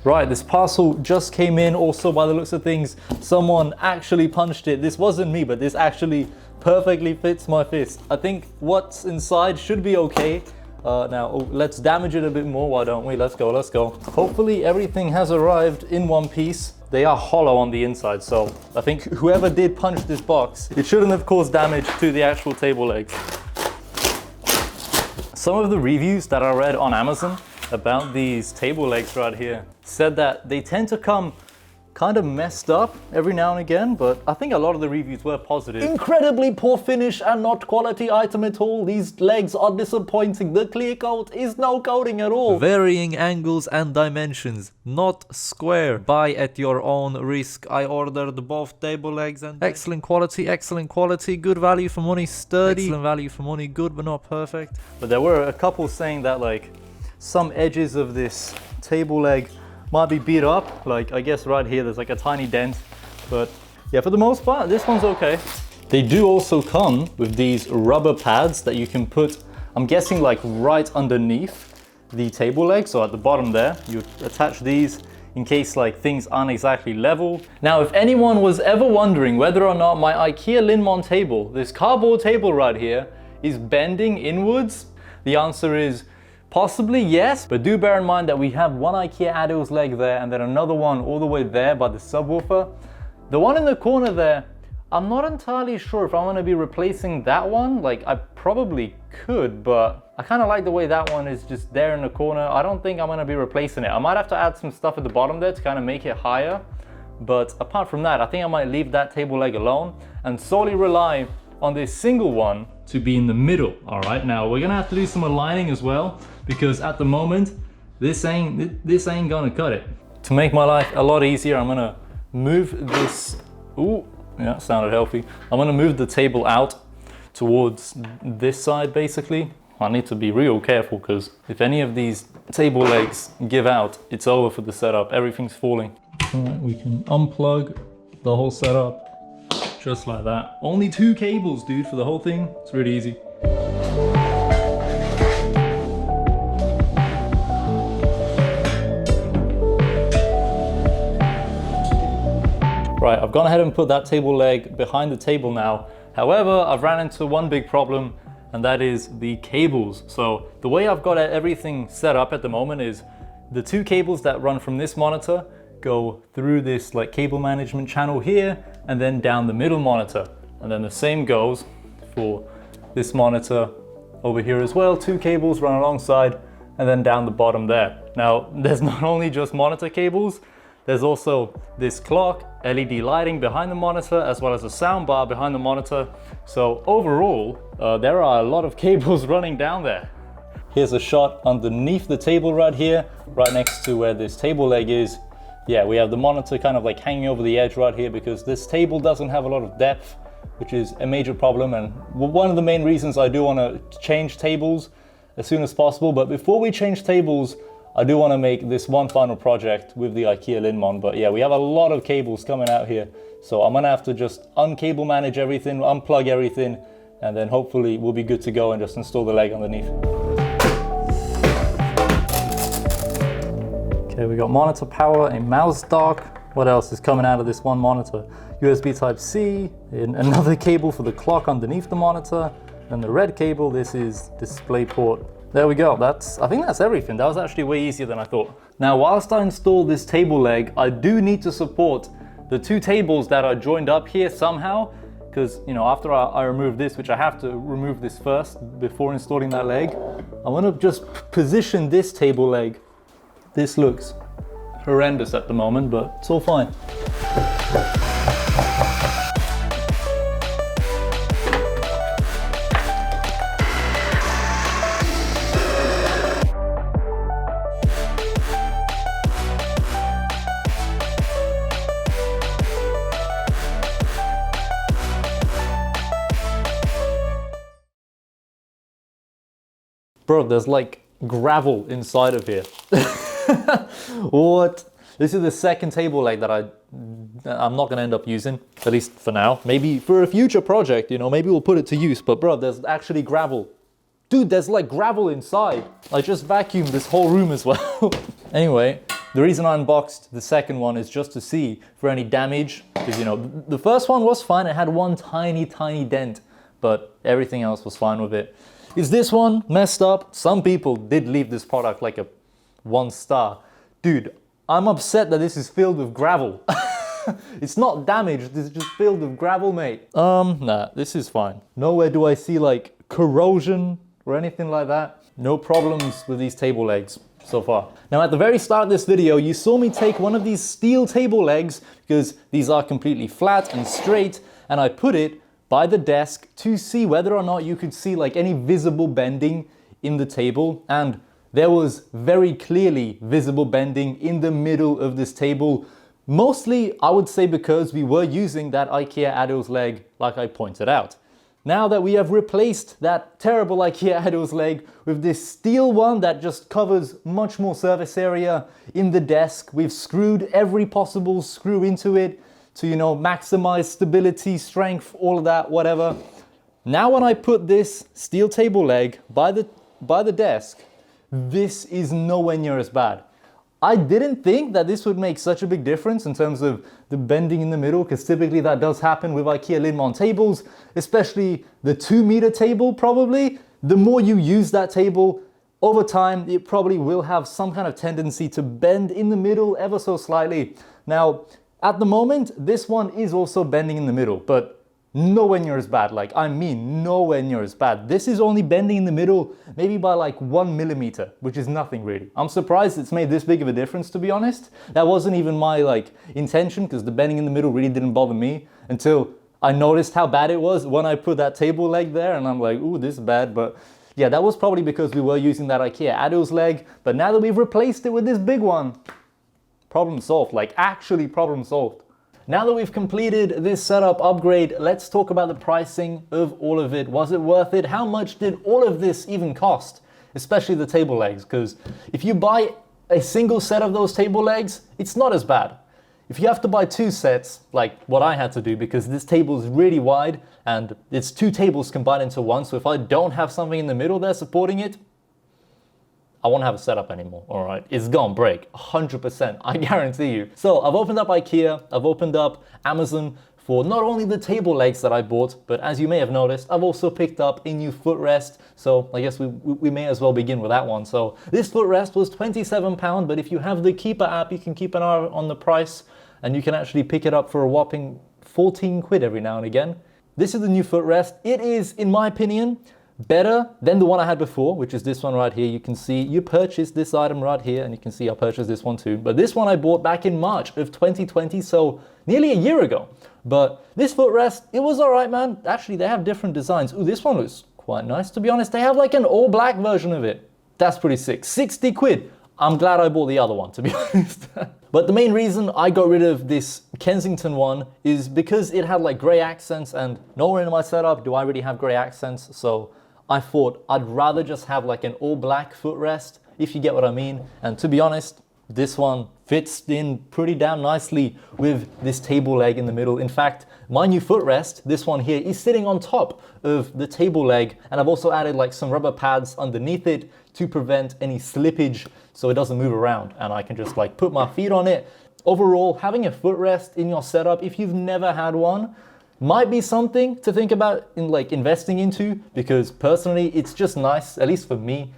Right, this parcel just came in. Also, by the looks of things, someone actually punched it. This wasn't me, but this actually perfectly fits my fist. I think what's inside should be okay. Now, let's damage it a bit more, why don't we? Let's go, let's go. Hopefully everything has arrived in one piece. They are hollow on the inside, so I think whoever did punch this box, it shouldn't have caused damage to the actual table legs. Some of the reviews that I read on Amazon about these table legs right here said that they tend to come kind of messed up every now and again, but I think a lot of the reviews were positive. Incredibly poor finish and not quality item at all. These legs are disappointing. The clear coat is no coating at all. Varying angles and dimensions, not square. Buy at your own risk. I ordered both table legs and excellent quality, good value for money, sturdy, excellent value for money, good but not perfect. But there were a couple saying that like some edges of this table leg might be beat up, like I guess right here there's like a tiny dent, but yeah, for the most part this one's okay. They do also come with these rubber pads that you can put, I'm guessing like right underneath the table leg, so at the bottom there you attach these in case like things aren't exactly level. Now if anyone was ever wondering whether or not my IKEA LINNMON table, this cardboard table right here, is bending inwards, the answer is possibly yes, but do bear in mind that we have one IKEA Adils leg there and then another one all the way there by the subwoofer. The one in the corner there, I'm not entirely sure if I'm going to be replacing that one. Like I probably could, but I kind of like the way that one is just there in the corner. I don't think I'm going to be replacing it. I might have to add some stuff at the bottom there to kind of make it higher. But apart from that, I think I might leave that table leg alone and solely rely on this single one to be in the middle. All right, now we're gonna have to do some aligning as well, because at the moment this ain't gonna cut it. To make my life a lot easier, I'm gonna move this, ooh, yeah, sounded healthy. I'm gonna move the table out towards this side basically. I need to be real careful, because if any of these table legs give out, it's over for the setup. Everything's falling. All right, we can unplug the whole setup just like that. Only 2 cables, dude, for the whole thing. It's really easy. Right, I've gone ahead and put that table leg behind the table now. However, I've ran into one big problem, and that is the cables. So the way I've got everything set up at the moment is the 2 cables that run from this monitor go through this like cable management channel here and then down the middle monitor. And then the same goes for this monitor over here as well. 2 cables run alongside and then down the bottom there. Now, there's not only just monitor cables, there's also this clock, LED lighting behind the monitor, as well as a sound bar behind the monitor. So overall, there are a lot of cables running down there. Here's a shot underneath the table right here, right next to where this table leg is. Yeah, we have the monitor kind of like hanging over the edge right here, because this table doesn't have a lot of depth, which is a major problem, and one of the main reasons I do want to change tables as soon as possible. But before we change tables, I do want to make this one final project with the IKEA LINNMON. But yeah, we have a lot of cables coming out here, so I'm gonna have to just uncable manage everything, unplug everything, and then hopefully we'll be good to go and just install the leg underneath. Okay, we got monitor power, a mouse dock. What else is coming out of this one monitor? USB Type-C, another cable for the clock underneath the monitor, and the red cable, this is DisplayPort. There we go, I think that's everything. That was actually way easier than I thought. Now, whilst I install this table leg, I do need to support the 2 tables that are joined up here somehow, because, you know, after I remove this, which I have to remove this first before installing that leg, I want to just position this table leg. This looks horrendous at the moment, but it's all fine. Bro, there's like gravel inside of here. What? This is the second table leg that I'm not gonna end up using, at least for now. Maybe for a future project, you know, maybe we'll put it to use, but bro, there's actually gravel. Dude, there's like gravel inside. I just vacuumed this whole room as well. Anyway, The reason I unboxed the second one is just to see for any damage, because you know, the first one was fine. It had one tiny dent, but everything else was fine with it. Is this one messed up? Some people did leave this product like a 1 star. Dude, I'm upset that this is filled with gravel. It's not damaged, it's just filled with gravel, mate. Nah, this is fine. Nowhere do I see like corrosion or anything like that. No problems with these table legs so far. Now at the very start of this video, you saw me take one of these steel table legs, because these are completely flat and straight, and I put it by the desk to see whether or not you could see like any visible bending in the table. And there was very clearly visible bending in the middle of this table. Mostly, I would say, because we were using that IKEA Adils leg like I pointed out. Now that we have replaced that terrible IKEA Adils leg with this steel one that just covers much more surface area in the desk, we've screwed every possible screw into it to, you know, maximize stability, strength, all of that, whatever. Now when I put this steel table leg by the desk, this is nowhere near as bad. I didn't think that this would make such a big difference in terms of the bending in the middle, because typically that does happen with IKEA LINNMON tables, especially the 2-meter table probably. The more you use that table, over time, it probably will have some kind of tendency to bend in the middle ever so slightly. Now, at the moment, this one is also bending in the middle, but nowhere near as bad. Like, I mean, nowhere near as bad. This is only bending in the middle, maybe by like 1 millimeter, which is nothing really. I'm surprised it's made this big of a difference, to be honest. That wasn't even my like intention, because the bending in the middle really didn't bother me until I noticed how bad it was when I put that table leg there, and I'm like, ooh, this is bad. But yeah, that was probably because we were using that IKEA Adils leg. But now that we've replaced it with this big one, problem solved, like actually problem solved. Now that we've completed this setup upgrade, let's talk about the pricing of all of it. Was it worth it? How much did all of this even cost? Especially the table legs, because if you buy a single set of those table legs, it's not as bad. If you have to buy 2 sets, like what I had to do, because this table is really wide and it's 2 tables combined into one, so if I don't have something in the middle there supporting it, I won't have a setup anymore, all right? It's gonna break, 100%, I guarantee you. So I've opened up IKEA, I've opened up Amazon for not only the table legs that I bought, but as you may have noticed, I've also picked up a new footrest. So I guess we may as well begin with that one. So this footrest was £27, but if you have the Keeper app, you can keep an eye on the price and you can actually pick it up for a whopping 14 quid every now and again. This is the new footrest. It is, in my opinion, better than the one I had before, which is this one right here. You can see you purchased this item right here, and you can see I purchased this one too. But this one I bought back in March of 2020, so nearly a year ago. But this footrest, it was all right, man. Actually, they have different designs. Ooh, this one looks quite nice, to be honest. They have like an all black version of it. That's pretty sick. 60 quid. I'm glad I bought the other one, to be honest. But the main reason I got rid of this Kensington one is because it had like gray accents, and nowhere in my setup do I really have gray accents. So I thought I'd rather just have like an all black footrest, if you get what I mean. And to be honest, this one fits in pretty damn nicely with this table leg in the middle. In fact, my new footrest, this one here, is sitting on top of the table leg, and I've also added like some rubber pads underneath it to prevent any slippage so it doesn't move around, and I can just like put my feet on it. Overall, having a footrest in your setup, if you've never had one, might be something to think about in like investing into, because personally it's just nice, at least for me,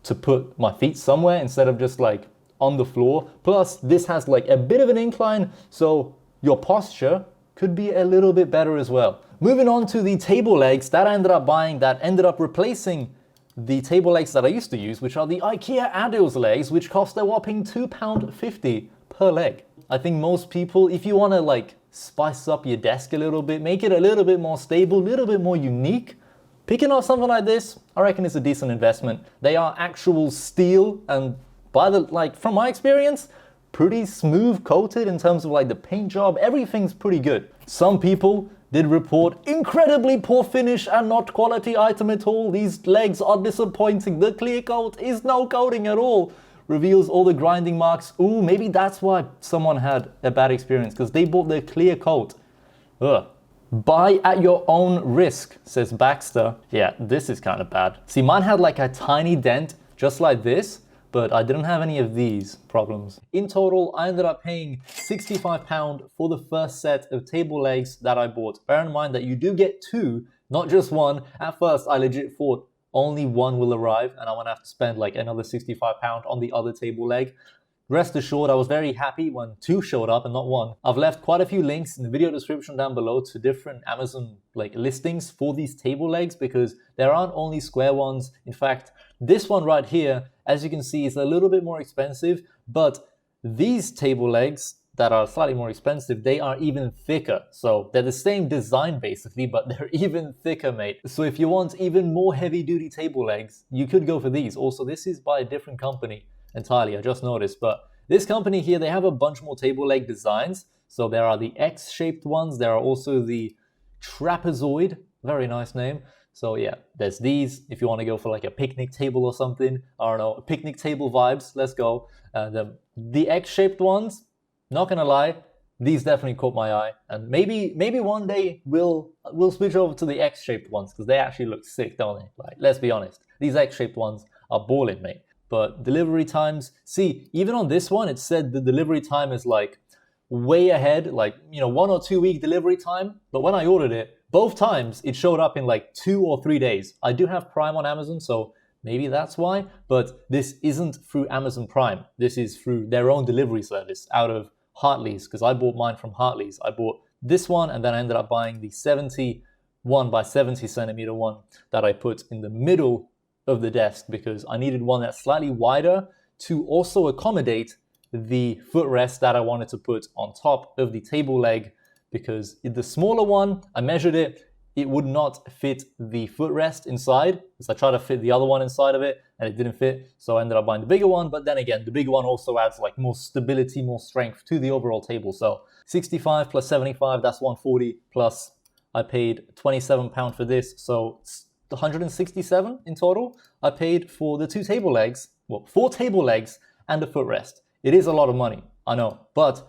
to put my feet somewhere instead of just like on the floor. Plus this has like a bit of an incline, so your posture could be a little bit better as well. Moving on to the table legs that I ended up buying, that ended up replacing the table legs that I used to use, which are the IKEA Adils legs, which cost a whopping £2.50 per leg. I think most people, if you want to like spice up your desk a little bit, make it a little bit more stable, a little bit more unique, picking up something like this, I reckon it's a decent investment. They are actual steel, and by the like from my experience, pretty smooth coated in terms of like the paint job. Everything's pretty good. Some people did report incredibly poor finish and not quality item at all. These legs are disappointing. The clear coat is no coating at all. Reveals all the grinding marks. Ooh, maybe that's why someone had a bad experience, because they bought the clear coat. Ugh. Buy at your own risk, says Baxter. Yeah, this is kind of bad. See, mine had like a tiny dent, just like this, but I didn't have any of these problems. In total, I ended up paying £65 for the first set of table legs that I bought. Bear in mind that you do get 2, not just 1. At first, I legit thought only 1 will arrive and I want to have to spend like another £65 on the other table leg. Rest assured, I was very happy when 2 showed up and not 1. I've left quite a few links in the video description down below to different Amazon listings for these table legs, because there aren't only square ones. In fact, this one right here, as you can see, is a little bit more expensive, but these table legs that are slightly more expensive, they are even thicker. So they're the same design basically, but they're even thicker, mate. So if you want even more heavy duty table legs, you could go for these. Also, this is by a different company entirely, I just noticed, but this company here, they have a bunch more table leg designs. So there are the X-shaped ones, there are also the trapezoid, very nice name. So yeah, there's these if you want to go for like a picnic table or something. I don't know, picnic table vibes, let's go. The X-shaped ones, not gonna lie, these definitely caught my eye, and maybe one day we'll switch over to the X-shaped ones, because they actually look sick, don't they? Like, let's be honest, these X-shaped ones are balling, mate. But delivery times, see, even on this one, it said the delivery time is like way ahead, like, you know, 1 or 2 week delivery time. But when I ordered it, both times it showed up in like 2 or 3 days. I do have Prime on Amazon, so maybe that's why. But this isn't through Amazon Prime. This is through their own delivery service out of Hartley's, because I bought mine from Hartley's. I bought this one and then I ended up buying the 71 by 70 centimeter one that I put in the middle of the desk, because I needed one that's slightly wider to also accommodate the footrest that I wanted to put on top of the table leg, because the smaller one, I measured it, it would not fit the footrest inside, because I tried to fit the other one inside of it and it didn't fit, so I ended up buying the bigger one. But then again, the bigger one also adds like more stability, more strength to the overall table. So 65 plus 75, that's 140, plus I paid £27 for this, so 167 in total I paid for the 2 table legs, well, 4 table legs and a footrest. It is a lot of money, I know, but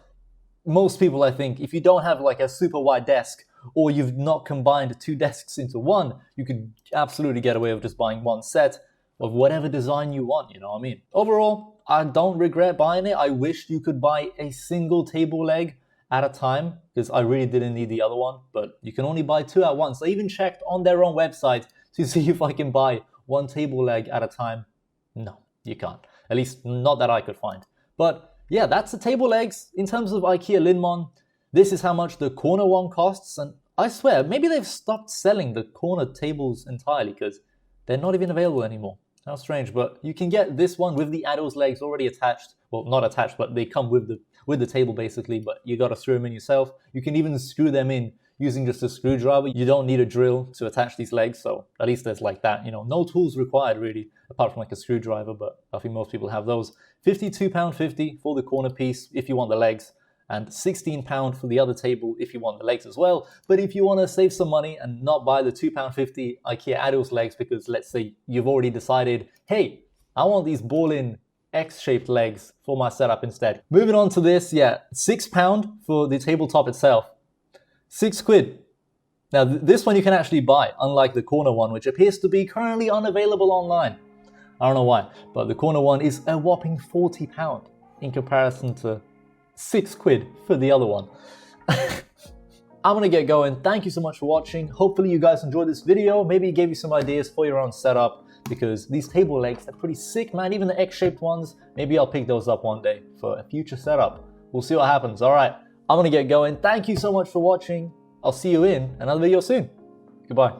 most people, I think, if you don't have like a super wide desk, or you've not combined 2 desks into one, you could absolutely get away with just buying one set of whatever design you want, you know what I mean? Overall, I don't regret buying it. I wish you could buy a single table leg at a time, because I really didn't need the other one, but you can only buy 2 at once. I even checked on their own website to see if I can buy 1 table leg at a time. No, you can't. At least not that I could find. But yeah, that's the table legs. In terms of IKEA LINNMON, this is how much the corner one costs. And I swear, maybe they've stopped selling the corner tables entirely, because they're not even available anymore. How strange, but you can get this one with the Addo's legs already attached. Well, not attached, but they come with the table basically, but you gotta screw them in yourself. You can even screw them in using just a screwdriver. You don't need a drill to attach these legs, so at least there's like that, you know, no tools required really, apart from like a screwdriver, but I think most people have those. £52.50 for the corner piece if you want the legs, and £16 for the other table if you want the legs as well. But if you want to save some money and not buy the £2.50 IKEA Addo's legs, because let's say you've already decided, hey, I want these ball-in X-shaped legs for my setup instead. Moving on to this, yeah, £6 for the tabletop itself. £6. Now this one you can actually buy, unlike the corner one, which appears to be currently unavailable online. I don't know why, but the corner one is a whopping £40 in comparison to £6 for the other one. I'm gonna get going. Thank you so much for watching. Hopefully you guys enjoyed this video. Maybe it gave you some ideas for your own setup, because these table legs, they're pretty sick, man. Even the X-shaped ones, maybe I'll pick those up one day for a future setup. We'll see what happens. All right, I'm gonna get going. Thank you so much for watching. I'll see you in another video soon. Goodbye.